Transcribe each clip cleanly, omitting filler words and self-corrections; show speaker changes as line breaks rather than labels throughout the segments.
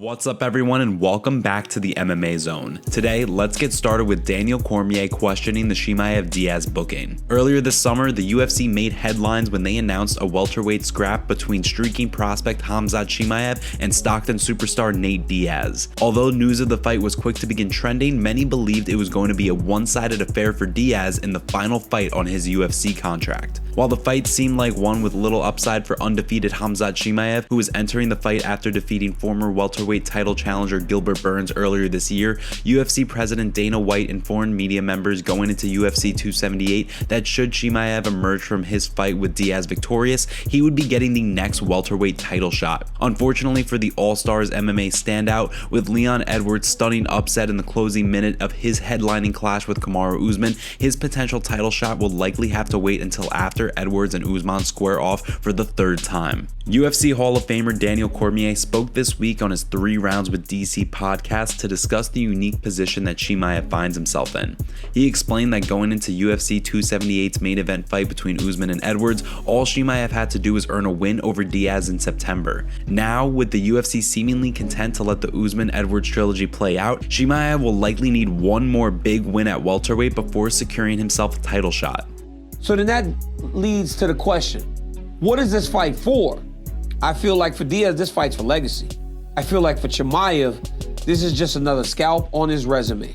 What's up everyone and welcome back to the MMA Zone. Today, let's get started with Daniel Cormier questioning the Chimaev-Diaz booking. Earlier this summer, the UFC made headlines when they announced a welterweight scrap between streaking prospect Khamzat Chimaev and Stockton superstar Nate Diaz. Although news of the fight was quick to begin trending, many believed it was going to be a one-sided affair for Diaz in the final fight on his UFC contract. While the fight seemed like one with little upside for undefeated Khamzat Chimaev, who was entering the fight after defeating former welterweight title challenger Gilbert Burns earlier this year, UFC President Dana White informed media members going into UFC 278 that should Chimaev emerge from his fight with Diaz victorious, he would be getting the next welterweight title shot. Unfortunately for the All-Stars MMA standout, with Leon Edwards' stunning upset in the closing minute of his headlining clash with Kamaru Usman, his potential title shot will likely have to wait until after Edwards and Usman square off for the third time. UFC Hall of Famer Daniel Cormier spoke this week on his 3 Rounds with DC podcast to discuss the unique position that Chimaev finds himself in. He explained that going into UFC 278's main event fight between Usman and Edwards, all Chimaev had to do was earn a win over Diaz in September. Now, with the UFC seemingly content to let the Usman-Edwards trilogy play out, Chimaev will likely need one more big win at welterweight before securing himself a title shot.
So then that leads to the question, what is this fight for? I feel like for Diaz, this fight's for legacy. I feel like for Chimaev, this is just another scalp on his resume.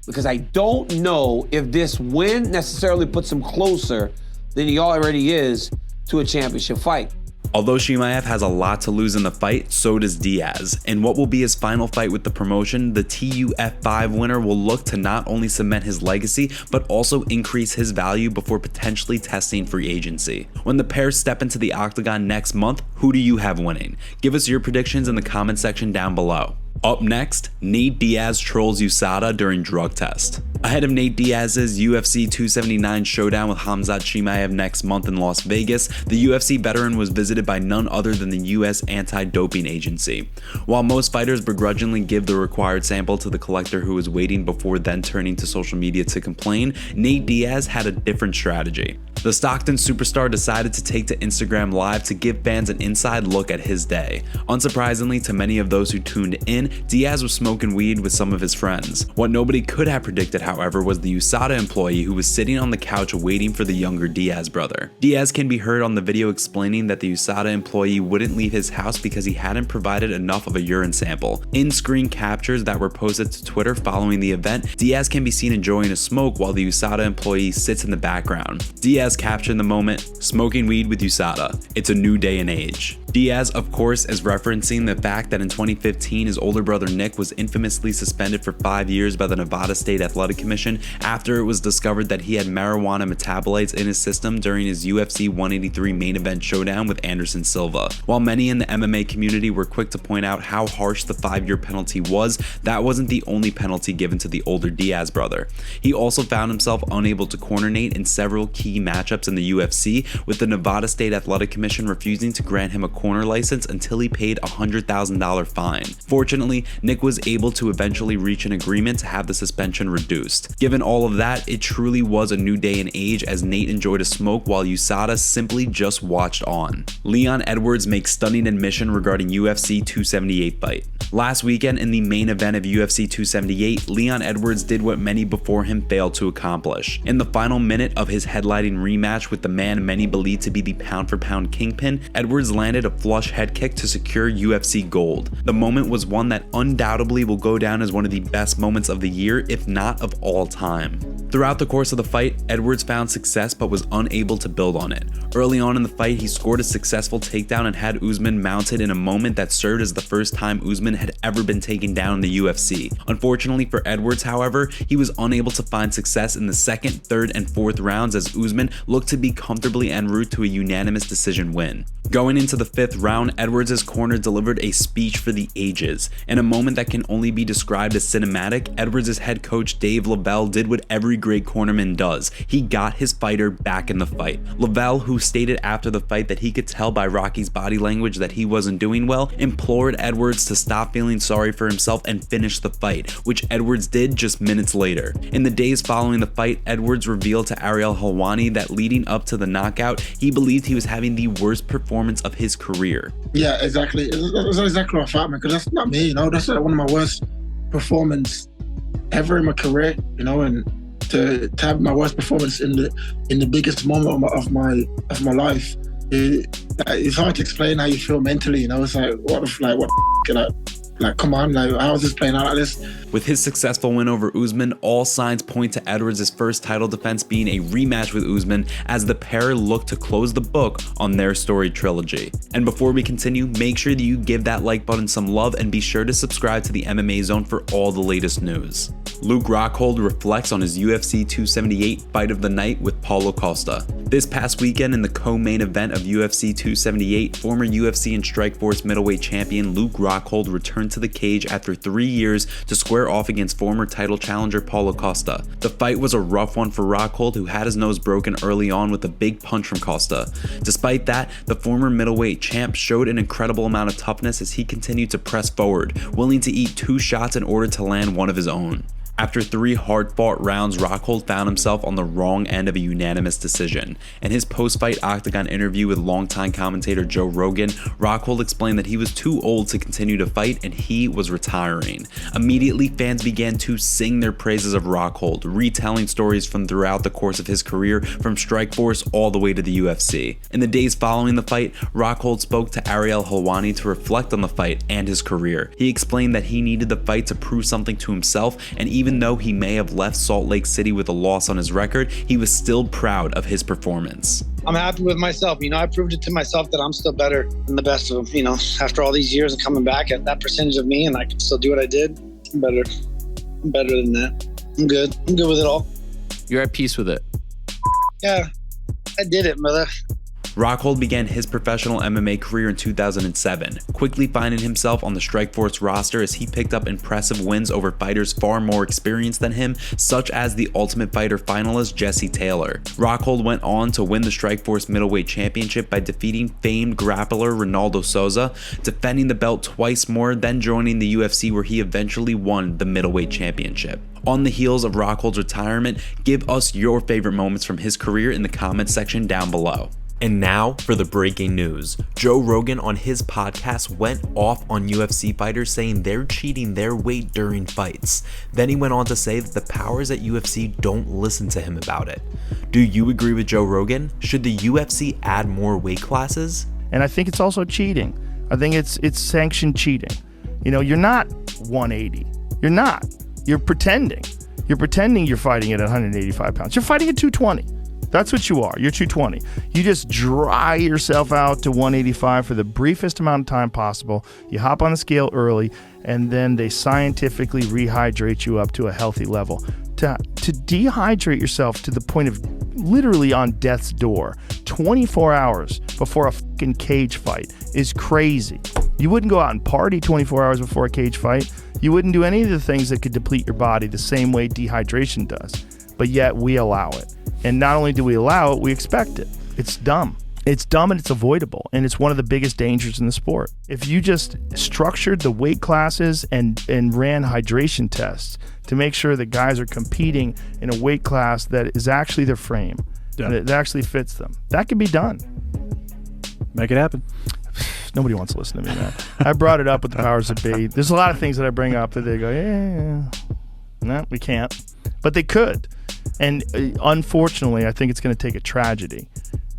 Because I don't know if this win necessarily puts him closer than he already is to a championship fight.
Although Chimaev has a lot to lose in the fight, so does Diaz. In what will be his final fight with the promotion, the TUF5 winner will look to not only cement his legacy, but also increase his value before potentially testing free agency. When the pair step into the octagon next month, who do you have winning? Give us your predictions in the comment section down below. Up next, Nate Diaz trolls USADA during drug test. Ahead of Nate Diaz's UFC 279 showdown with Khamzat Chimaev next month in Las Vegas, the UFC veteran was visited by none other than the US Anti-Doping Agency. While most fighters begrudgingly give the required sample to the collector who was waiting before then turning to social media to complain, Nate Diaz had a different strategy. The Stockton superstar decided to take to Instagram Live to give fans an inside look at his day. Unsurprisingly to many of those who tuned in, Diaz was smoking weed with some of his friends. What nobody could have predicted, however, was the USADA employee who was sitting on the couch waiting for the younger Diaz brother. Diaz can be heard on the video explaining that the USADA employee wouldn't leave his house because he hadn't provided enough of a urine sample. In screen captures that were posted to Twitter following the event, Diaz can be seen enjoying a smoke while the USADA employee sits in the background. Diaz captured the moment, smoking weed with USADA. It's a new day and age. Diaz, of course, is referencing the fact that in 2015, his older brother Nick was infamously suspended for 5 years by the Nevada State Athletic Commission after it was discovered that he had marijuana metabolites in his system during his UFC 183 main event showdown with Anderson Silva. While many in the MMA community were quick to point out how harsh the 5-year penalty was, that wasn't the only penalty given to the older Diaz brother. He also found himself unable to corner Nate in several key matchups in the UFC, with the Nevada State Athletic Commission refusing to grant him a corner license until he paid a $100,000 fine. Fortunately, Nick was able to eventually reach an agreement to have the suspension reduced. Given all of that, it truly was a new day and age as Nate enjoyed a smoke while USADA simply just watched on. Leon Edwards makes stunning admission regarding UFC 278 fight. Last weekend in the main event of UFC 278, Leon Edwards did what many before him failed to accomplish. In the final minute of his headlining rematch with the man many believe to be the pound-for-pound kingpin, Edwards landed a flush head kick to secure UFC gold. The moment was one that undoubtedly will go down as one of the best moments of the year, if not of all time. Throughout the course of the fight, Edwards found success but was unable to build on it. Early on in the fight, he scored a successful takedown and had Usman mounted in a moment that served as the first time Usman had ever been taken down in the UFC. Unfortunately for Edwards, however, he was unable to find success in the second, third, and fourth rounds as Usman looked to be comfortably en route to a unanimous decision win. Going into the 5th round, Edwards' corner delivered a speech for the ages. In a moment that can only be described as cinematic, Edwards' head coach Dave LaBelle did what every great cornerman does. He got his fighter back in the fight. Lavelle, who stated after the fight that he could tell by Rocky's body language that he wasn't doing well, implored Edwards to stop feeling sorry for himself and finish the fight, which Edwards did just minutes later. In the days following the fight, Edwards revealed to Ariel Helwani that leading up to the knockout, he believed he was having the worst performance of his career.
Yeah, exactly. That's exactly what I thought, man, because that's not me, that's like one of my worst performance ever in my career, and to have my worst performance in the biggest moment of my life, it's hard to explain how you feel mentally. It's like come on, how is this playing out like this?
With his successful win over Usman, all signs point to Edwards' first title defense being a rematch with Usman as the pair look to close the book on their storied trilogy. And before we continue, make sure that you give that like button some love and be sure to subscribe to the MMA Zone for all the latest news. Luke Rockhold reflects on his UFC 278 fight of the night with Paulo Costa. This past weekend in the co-main event of UFC 278, former UFC and Strikeforce middleweight champion Luke Rockhold returned to the cage after 3 years to square off against former title challenger Paulo Costa. The fight was a rough one for Rockhold, who had his nose broken early on with a big punch from Costa. Despite that, the former middleweight champ showed an incredible amount of toughness as he continued to press forward, willing to eat 2 shots in order to land one of his own. After 3 hard-fought rounds, Rockhold found himself on the wrong end of a unanimous decision. In his post-fight Octagon interview with longtime commentator Joe Rogan, Rockhold explained that he was too old to continue to fight and he was retiring. Immediately, fans began to sing their praises of Rockhold, retelling stories from throughout the course of his career, from Strikeforce all the way to the UFC. In the days following the fight, Rockhold spoke to Ariel Helwani to reflect on the fight and his career. He explained that he needed the fight to prove something to himself, and even though he may have left Salt Lake City with a loss on his record, he was still proud of his performance.
I'm happy with myself. I proved it to myself that I'm still better than the best of them. After all these years and coming back at that percentage of me, and I can still do what I did, I'm better. I'm better than that. I'm good. I'm good with it all.
You're at peace with it.
Yeah, I did it, brother.
Rockhold began his professional MMA career in 2007, quickly finding himself on the Strikeforce roster as he picked up impressive wins over fighters far more experienced than him, such as the Ultimate Fighter finalist Jesse Taylor. Rockhold went on to win the Strikeforce middleweight championship by defeating famed grappler Ronaldo Souza, defending the belt twice more, then joining the UFC where he eventually won the middleweight championship. On the heels of Rockhold's retirement, give us your favorite moments from his career in the comments section down below. And now for the breaking news. Joe Rogan on his podcast went off on UFC fighters saying they're cheating their weight during fights. Then he went on to say that the powers at UFC don't listen to him about it. Do you agree with Joe Rogan? Should the UFC add more weight classes?
And I think it's also cheating. I think it's sanctioned cheating. You're not 180. You're not. You're pretending. You're pretending you're fighting at 185 pounds. You're fighting at 220. That's what you are. You're 220. You just dry yourself out to 185 for the briefest amount of time possible. You hop on the scale early, and then they scientifically rehydrate you up to a healthy level. To dehydrate yourself to the point of literally on death's door 24 hours before a fucking cage fight is crazy. You wouldn't go out and party 24 hours before a cage fight. You wouldn't do any of the things that could deplete your body the same way dehydration does. But yet we allow it. And not only do we allow it, we expect it. It's dumb. It's dumb and it's avoidable. And it's one of the biggest dangers in the sport. If you just structured the weight classes and ran hydration tests to make sure that guys are competing in a weight class that is actually their frame, that actually fits them, that can be done.
Make it happen.
Nobody wants to listen to me, man. I brought it up with the powers that be. There's a lot of things that I bring up that they go, yeah. No, we can't. But they could. And unfortunately, I think it's going to take a tragedy.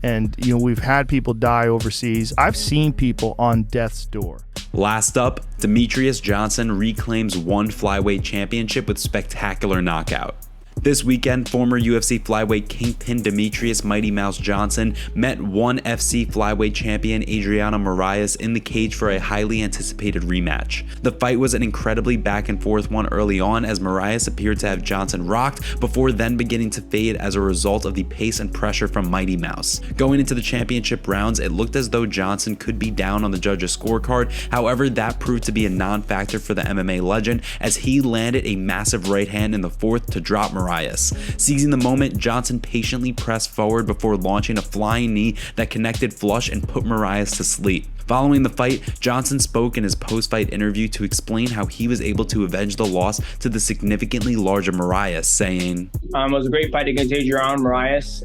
And, we've had people die overseas. I've seen people on death's door.
Last up, Demetrious Johnson reclaims one flyweight championship with spectacular knockout. This weekend, former UFC flyweight kingpin Demetrious Mighty Mouse Johnson met ONE FC flyweight champion Adriano Moraes in the cage for a highly anticipated rematch. The fight was an incredibly back and forth one early on as Moraes appeared to have Johnson rocked before then beginning to fade as a result of the pace and pressure from Mighty Mouse. Going into the championship rounds, it looked as though Johnson could be down on the judges' scorecard. However, that proved to be a non-factor for the MMA legend as he landed a massive right hand in the fourth to drop Moraes Marias. Seizing the moment, Johnson patiently pressed forward before launching a flying knee that connected flush and put Marias to sleep. Following the fight, Johnson spoke in his post-fight interview to explain how he was able to avenge the loss to the significantly larger Marias, saying,
It was a great fight against Adrian Marias.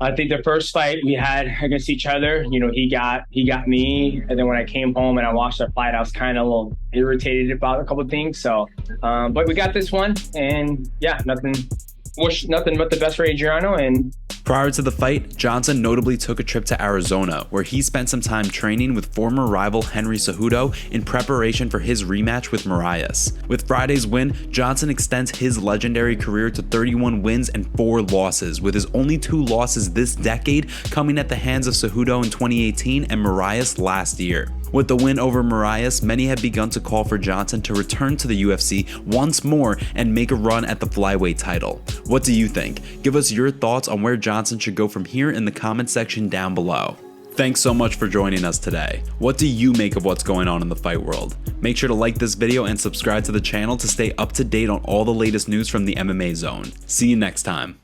I think the first fight we had against each other, he got me, and then when I came home and I watched the fight, I was kind of a little irritated about a couple of things. So, but we got this one, and yeah, nothing but the best for Adriano. And
prior to the fight, Johnson notably took a trip to Arizona, where he spent some time training with former rival Henry Cejudo in preparation for his rematch with Marias. With Friday's win, Johnson extends his legendary career to 31 wins and 4 losses, with his only 2 losses this decade coming at the hands of Cejudo in 2018 and Marias last year. With the win over Marias, many have begun to call for Johnson to return to the UFC once more and make a run at the flyweight title. What do you think? Give us your thoughts on where Johnson should go from here in the comment section down below. Thanks so much for joining us today. What do you make of what's going on in the fight world? Make sure to like this video and subscribe to the channel to stay up to date on all the latest news from the MMA Zone. See you next time.